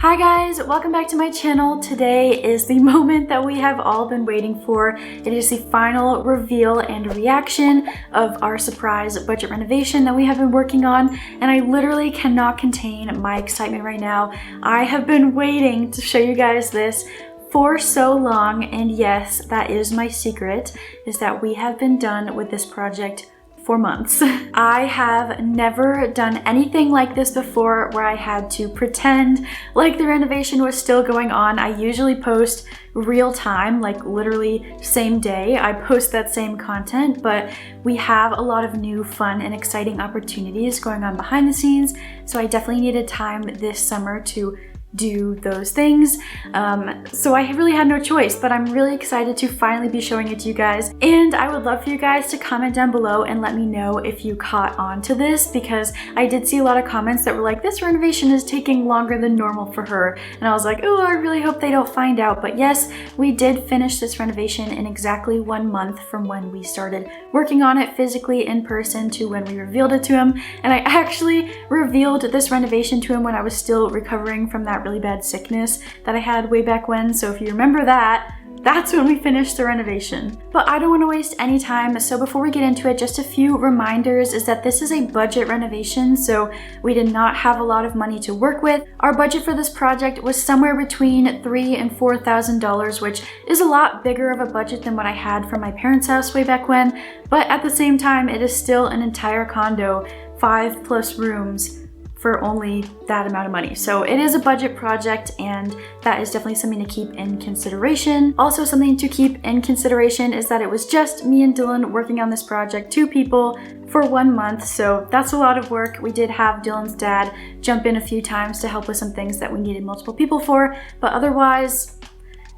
Hi guys, welcome back to my channel. Today is the moment that we have all been waiting for. It is the final reveal and reaction of our surprise budget renovation that we have been working on, and I literally cannot contain my excitement right now. I have been waiting to show you guys this for so long, and yes, that is my secret, is that we have been done with this project for months. I have never done anything like this before where I had to pretend like the renovation was still going on. I usually post real time, like literally same day, I post that same content, but we have a lot of new fun and exciting opportunities going on behind the scenes, so I definitely needed time this summer to do those things. So I really had no choice, but I'm really excited to finally be showing it to you guys. And I would love for you guys to comment down below and let me know if you caught on to this, because I did see a lot of comments that were like, this renovation is taking longer than normal for her. And I was like, oh, I really hope they don't find out. But yes, we did finish this renovation in exactly 1 month from when we started working on it physically in person to when we revealed it to him. And I actually revealed this renovation to him when I was still recovering from that really bad sickness that I had way back when. So if you remember that, that's when we finished the renovation. But I don't want to waste any time, so before we get into it, just a few reminders is that this is a budget renovation, so we did not have a lot of money to work with. Our budget for this project was somewhere between $3,000 and $4,000, which is a lot bigger of a budget than what I had from my parents' house way back when, but at the same time, it is still an entire condo, 5+ rooms, for only that amount of money. So it is a budget project, and that is definitely something to keep in consideration. Also, something to keep in consideration is that it was just me and Dylan working on this project, 2 people for 1 month, so that's a lot of work. We did have Dylan's dad jump in a few times to help with some things that we needed multiple people for, but otherwise,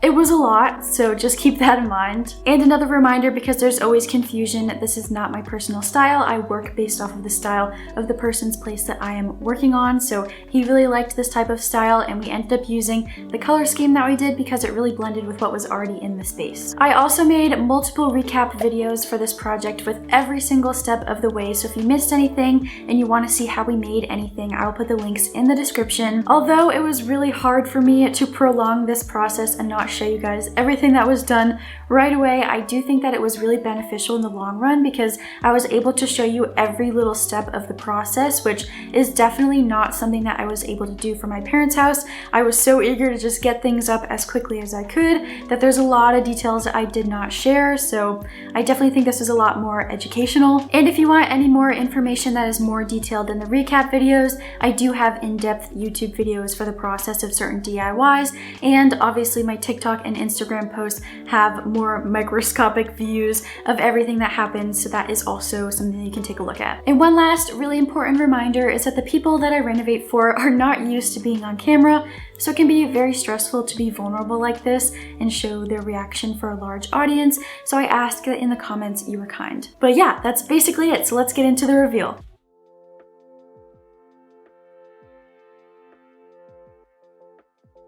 it was a lot, so just keep that in mind. And another reminder, because there's always confusion, this is not my personal style. I work based off of the style of the person's place that I am working on, so he really liked this type of style, and we ended up using the color scheme that we did because it really blended with what was already in the space. I also made multiple recap videos for this project with every single step of the way, so if you missed anything and you want to see how we made anything, I will put the links in the description. Although it was really hard for me to prolong this process and not show you guys everything that was done right away, I do think that it was really beneficial in the long run because I was able to show you every little step of the process, which is definitely not something that I was able to do for my parents' house. I was so eager to just get things up as quickly as I could that there's a lot of details that I did not share, so I definitely think this is a lot more educational. And if you want any more information that is more detailed than the recap videos, I do have in-depth YouTube videos for the process of certain DIYs, and obviously my TikTok and Instagram posts have more microscopic views of everything that happens, so that is also something you can take a look at. And one last really important reminder is that the people that I renovate for are not used to being on camera, so it can be very stressful to be vulnerable like this and show their reaction for a large audience, so I ask that in the comments you were kind. But yeah, that's basically it, so let's get into the reveal.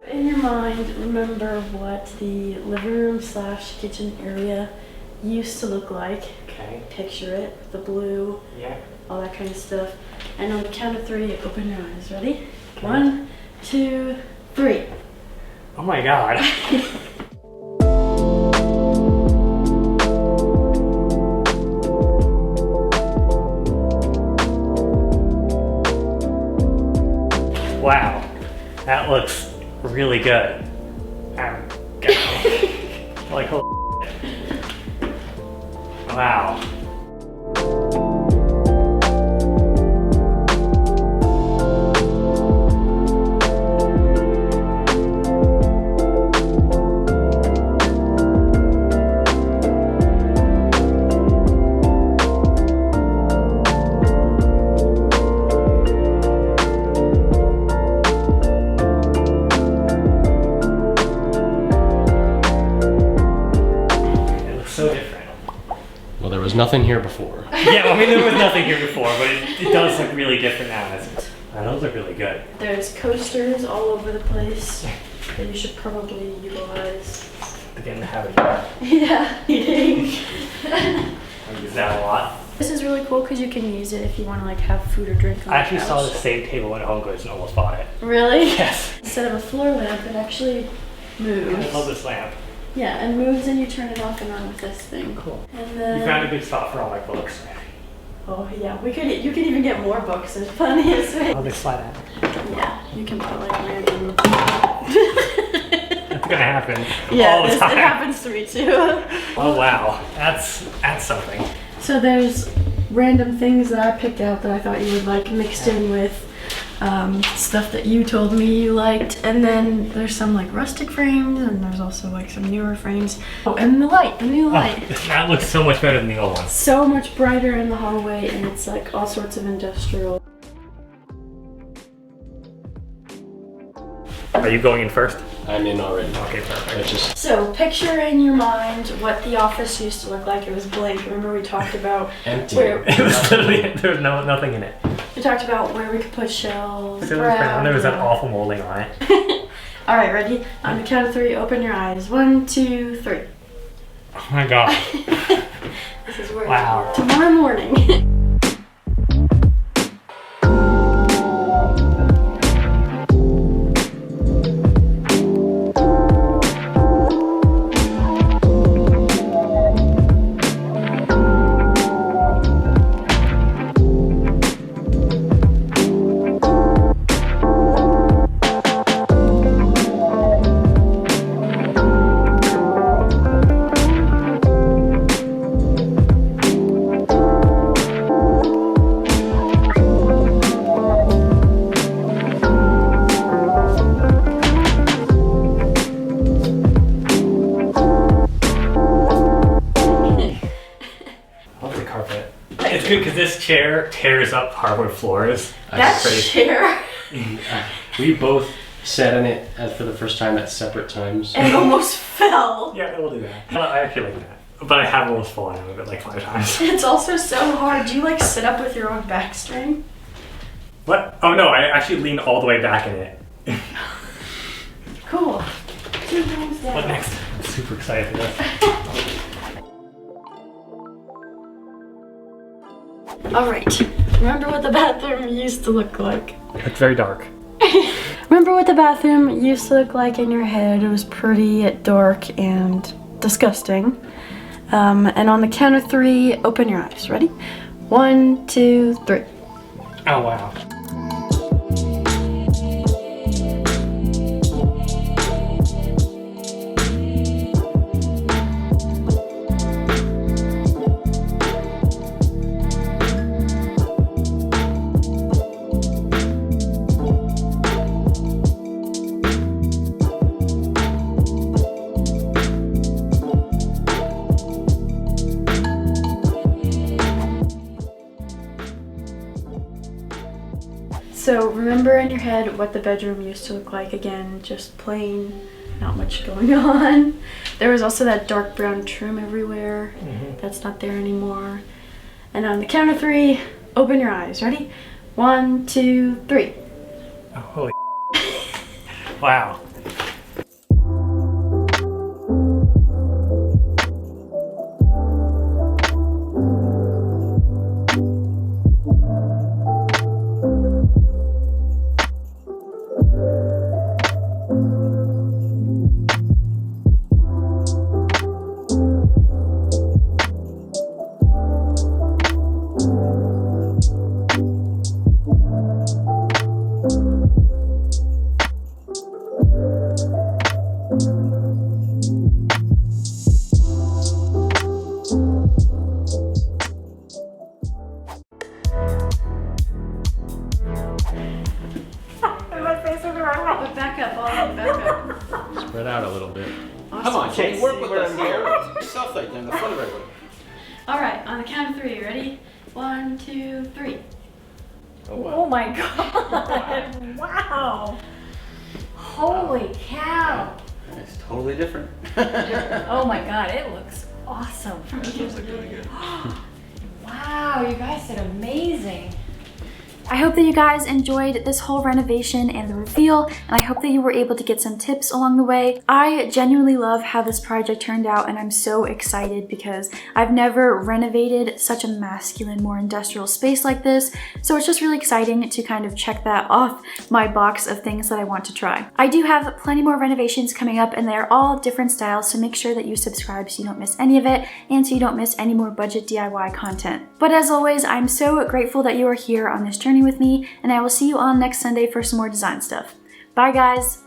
In your mind, remember what the living room / kitchen area used to look like. Okay. Picture it, the blue, yeah, all that kind of stuff. And on the count of 3, open your eyes. Ready? Okay. 1, 2, 3. Oh my God. Wow, that looks really good. Like, holy shit. Wow. So different. Well, there was nothing here before. Yeah, well, I mean, there was nothing here before, but it does look really different now. Those look really good. There's coasters all over the place that you should probably utilize. To get in the habit of that. Yeah, eating. I use that a lot. This is really cool because you can use it if you want to like have food or drink on I the actually couch. saw the same table at Home Goods and almost bought it. Really? Yes. Instead of a floor lamp, it actually moves. I love this lamp. Yeah, and moves and you turn it off and on with this thing. Cool. And then You found a good spot for all my books. oh yeah, you could even get more books. There's plenty of space. How they slide out. Yeah, you can put like random. It's gonna happen it all the time. happens to me too. Oh wow, that's something. So there's random things that I picked out that I thought you would like mixed in with stuff that you told me you liked, and then there's some like rustic frames, and there's also like some newer frames. Oh, and the new light. Oh, that looks so much better than the old one. So much brighter in the hallway, and it's like all sorts of industrial. Are you going in first? I'm in already. Okay, perfect. I just So picture in your mind what the office used to look like. It was blank. Remember we talked about empty. where It was literally, there was nothing in it. we talked about where we could put shelves. There was that awful molding on it. All right, ready? On the count of 3, open your eyes. 1, 2, 3. Oh my god. This is where Wow. tomorrow morning. It's good because this chair tears up hardwood floors. That Crazy. chair. We both sat in it for the first time at separate times. And almost fell. Yeah, we'll do that. I actually like that. But I have almost fallen out of it like 5 times. It's also so hard. Do you like sit up with your own back strain? What? Oh no, I actually leaned all the way back in it. Cool. 2 times down. What next? I'm super excited for this. Alright. Remember what the bathroom used to look like? It's very dark. Remember what the bathroom used to look like in your head? It was pretty dark and disgusting. And on the count of 3, open your eyes. Ready? 1, 2, 3. Oh wow. So remember in your head what the bedroom used to look like. Again, just plain, not much going on. There was also that dark brown trim everywhere. That's not there anymore. And on the count of 3, open your eyes. Ready? 1, 2, 3. Oh, holy wow. But back up, all back up. Spread out a little bit. Come on, Jay, work with us here. Yourself right there in the front of everybody. Alright, on the count of 3, ready? 1, 2, 3. Oh, wow. Oh my god! Wow! Holy cow! It's totally different. Oh my god, it looks awesome. That looks really good. Wow, you guys did amazing. I hope that you guys enjoyed this whole renovation and the reveal, and I hope that you were able to get some tips along the way. I genuinely love how this project turned out, and I'm so excited because I've never renovated such a masculine, more industrial space like this, so it's just really exciting to kind of check that off my box of things that I want to try. I do have plenty more renovations coming up, and they're all different styles, so make sure that you subscribe so you don't miss any of it, and so you don't miss any more budget DIY content. But as always, I'm so grateful that you are here on this journey with me, and I will see you on next Sunday for some more design stuff. Bye guys!